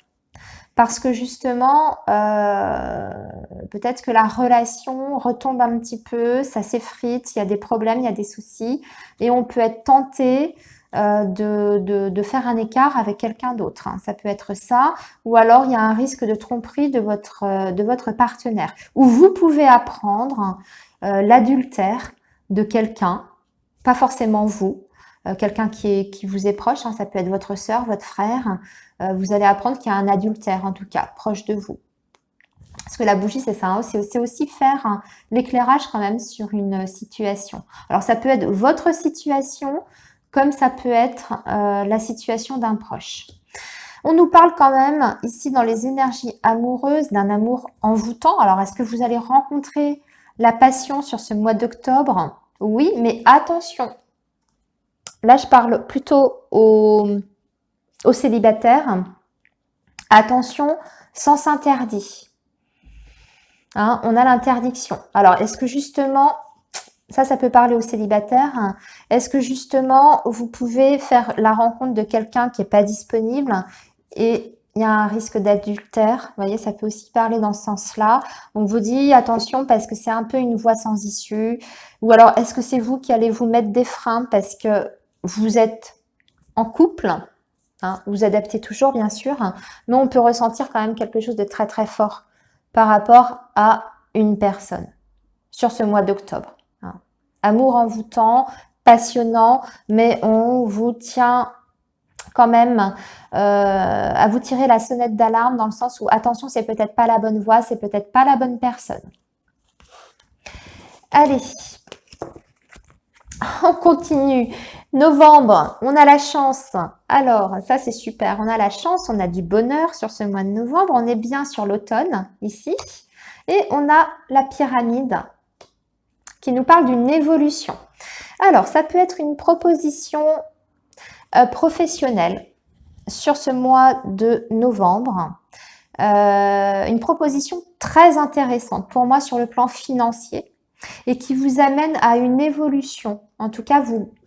Parce que justement, peut-être que la relation retombe un petit peu, ça s'effrite, il y a des problèmes, il y a des soucis. Et on peut être tenté de faire un écart avec quelqu'un d'autre. Hein. Ça peut être ça, ou alors il y a un risque de tromperie de votre partenaire. Ou vous pouvez apprendre l'adultère de quelqu'un, pas forcément vous, quelqu'un qui vous est proche, hein, ça peut être votre sœur, votre frère. Vous allez apprendre qu'il y a un adultère, en tout cas, proche de vous. Parce que la bougie, c'est ça, hein, c'est aussi faire hein, l'éclairage quand même sur une situation. Alors, ça peut être votre situation, comme ça peut être la situation d'un proche. On nous parle quand même ici dans les énergies amoureuses d'un amour envoûtant. Alors, est-ce que vous allez rencontrer la passion sur ce mois d'octobre? Oui, mais attention. Là, je parle plutôt aux célibataires. Attention, sens interdit. Hein, on a l'interdiction. Alors, est-ce que justement... Ça peut parler aux célibataires. Est-ce que justement, vous pouvez faire la rencontre de quelqu'un qui n'est pas disponible et il y a un risque d'adultère? Vous voyez, ça peut aussi parler dans ce sens-là. On vous dit attention parce que c'est un peu une voie sans issue. Ou alors, est-ce que c'est vous qui allez vous mettre des freins parce que vous êtes en couple? Hein, vous adaptez toujours, bien sûr. Mais on peut ressentir quand même quelque chose de très, très fort par rapport à une personne sur ce mois d'octobre. Amour envoûtant, passionnant, mais on vous tient quand même à vous tirer la sonnette d'alarme dans le sens où, attention, c'est peut-être pas la bonne voie, c'est peut-être pas la bonne personne. Allez, on continue. Novembre, on a la chance. Alors, ça c'est super, on a la chance, on a du bonheur sur ce mois de novembre, on est bien sur l'automne, ici. Et on a la pyramide qui nous parle d'une évolution. Alors, ça peut être une proposition Professionnel, sur ce mois de novembre, une proposition très intéressante pour moi sur le plan financier et qui vous amène à une évolution. En tout cas,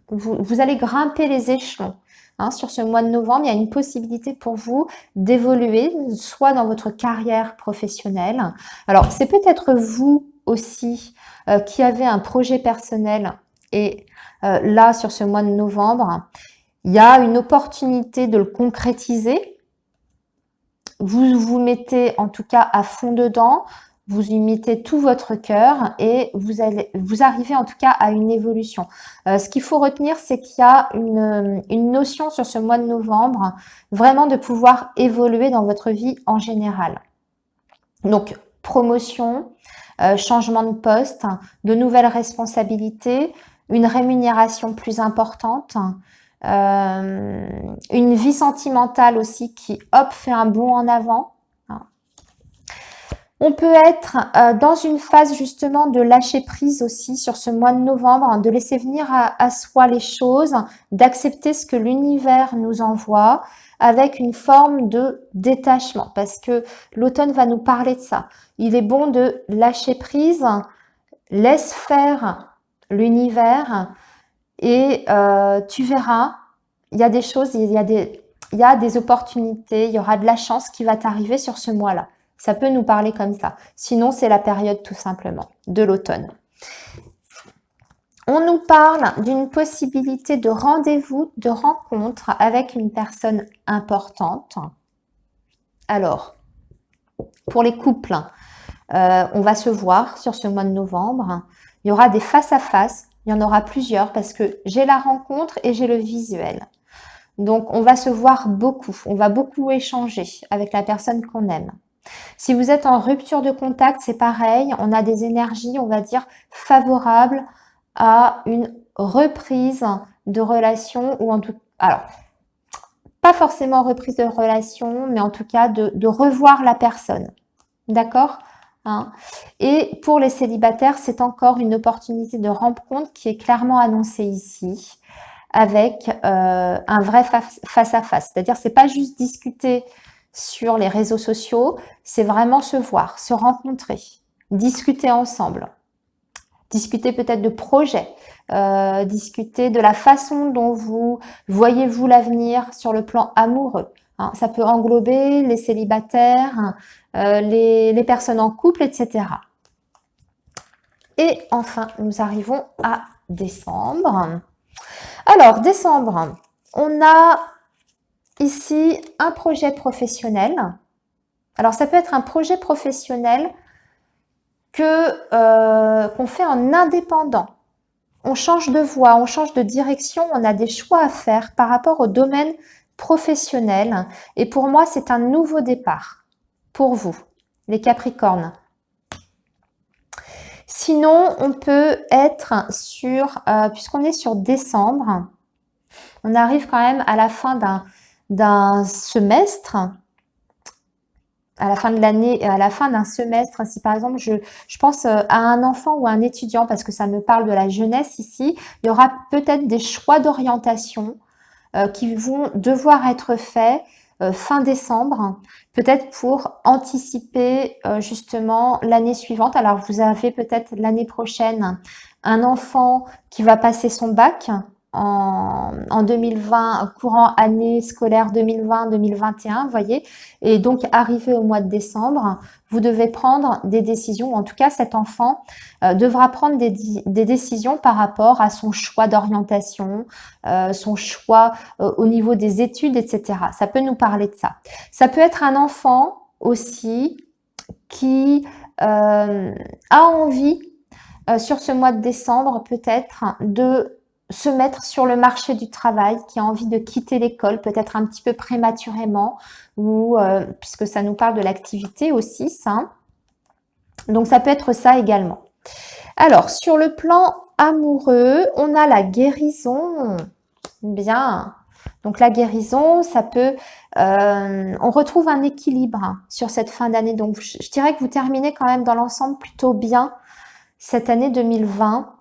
vous allez grimper les échelons. Hein, sur ce mois de novembre, il y a une possibilité pour vous d'évoluer, soit dans votre carrière professionnelle. Alors, c'est peut-être vous aussi qui avez un projet personnel et là, sur ce mois de novembre, il y a une opportunité de le concrétiser. Vous vous mettez en tout cas à fond dedans, vous y mettez tout votre cœur et vous arrivez en tout cas à une évolution. Ce qu'il faut retenir, c'est qu'il y a une notion sur ce mois de novembre, vraiment de pouvoir évoluer dans votre vie en général. Donc, promotion, changement de poste, de nouvelles responsabilités, une rémunération plus importante, une vie sentimentale aussi qui, hop, fait un bond en avant. On peut être dans une phase justement de lâcher prise aussi sur ce mois de novembre, de laisser venir à soi les choses, d'accepter ce que l'univers nous envoie avec une forme de détachement parce que l'automne va nous parler de ça. Il est bon de lâcher prise, laisse faire l'univers et tu verras, il y a des choses, il y a des opportunités, il y aura de la chance qui va t'arriver sur ce mois-là. Ça peut nous parler comme ça. Sinon, c'est la période tout simplement de l'automne. On nous parle d'une possibilité de rendez-vous, de rencontre avec une personne importante. Alors, pour les couples, on va se voir sur ce mois de novembre. Il y aura des face-à-face. Il y en aura plusieurs parce que j'ai la rencontre et j'ai le visuel. Donc, on va se voir beaucoup. On va beaucoup échanger avec la personne qu'on aime. Si vous êtes en rupture de contact, c'est pareil. On a des énergies, on va dire, favorables à une reprise de relation ou en tout... Alors, pas forcément reprise de relation, mais en tout cas de revoir la personne. D'accord ? Hein. Et pour les célibataires, c'est encore une opportunité de rencontre qui est clairement annoncée ici avec un vrai face-à-face. C'est-à-dire, c'est pas juste discuter sur les réseaux sociaux, c'est vraiment se voir, se rencontrer, discuter ensemble, discuter peut-être de projets, discuter de la façon dont vous voyez-vous l'avenir sur le plan amoureux. Hein, ça peut englober les célibataires, les personnes en couple, etc. Et enfin, nous arrivons à décembre. Alors, décembre, on a ici un projet professionnel. Alors, ça peut être un projet professionnel qu'on fait en indépendant. On change de voie, on change de direction, on a des choix à faire par rapport au domaine professionnel. Et pour moi, c'est un nouveau départ pour vous, les Capricornes. Sinon, on peut être sur, puisqu'on est sur décembre, on arrive quand même à la fin d'un semestre, à la fin de l'année, à la fin d'un semestre. Si par exemple, je pense à un enfant ou à un étudiant, parce que ça me parle de la jeunesse ici, il y aura peut-être des choix d'orientation qui vont devoir être faits fin décembre, peut-être pour anticiper justement l'année suivante. Alors, vous avez peut-être l'année prochaine un enfant qui va passer son bac en 2020, courant année scolaire 2020-2021, vous voyez. Et donc, arrivé au mois de décembre, vous devez prendre des décisions. En tout cas, cet enfant devra prendre des décisions par rapport à son choix d'orientation, son choix au niveau des études, etc. Ça peut nous parler de ça. Ça peut être un enfant aussi qui a envie, sur ce mois de décembre, peut-être de se mettre sur le marché du travail, qui a envie de quitter l'école, peut-être un petit peu prématurément, ou puisque ça nous parle de l'activité aussi, ça. Donc, ça peut être ça également. Alors, sur le plan amoureux, on a la guérison. Bien. Donc, la guérison, ça peut... on retrouve un équilibre sur cette fin d'année. Donc, je dirais que vous terminez quand même dans l'ensemble plutôt bien cette année 2020.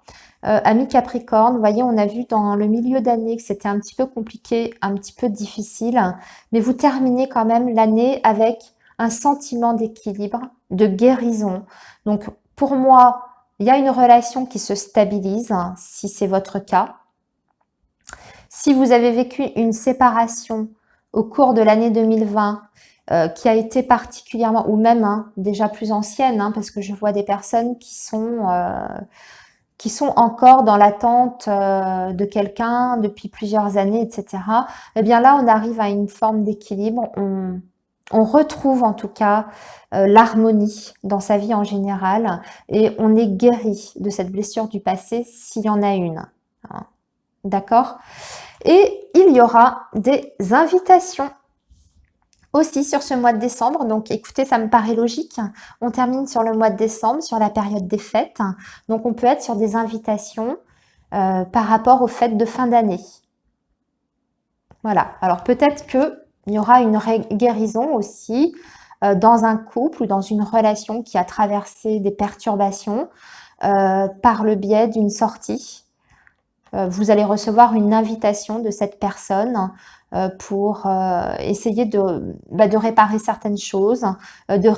Amis Capricorne, vous voyez, on a vu dans le milieu d'année que c'était un petit peu compliqué, un petit peu difficile, mais vous terminez quand même l'année avec un sentiment d'équilibre, de guérison. Donc, pour moi, il y a une relation qui se stabilise, si c'est votre cas. Si vous avez vécu une séparation au cours de l'année 2020, qui a été particulièrement, ou même déjà plus ancienne, parce que je vois des personnes qui sont encore dans l'attente de quelqu'un depuis plusieurs années, etc. Eh bien là, on arrive à une forme d'équilibre. On retrouve en tout cas l'harmonie dans sa vie en général et on est guéri de cette blessure du passé s'il y en a une. D'accord? Et il y aura des invitations aussi sur ce mois de décembre. Donc écoutez, ça me paraît logique. On termine sur le mois de décembre, sur la période des fêtes. Donc on peut être sur des invitations par rapport aux fêtes de fin d'année. Voilà. Alors peut-être qu'il y aura une guérison aussi dans un couple ou dans une relation qui a traversé des perturbations par le biais d'une sortie. Vous allez recevoir une invitation de cette personne pour essayer de réparer certaines choses, de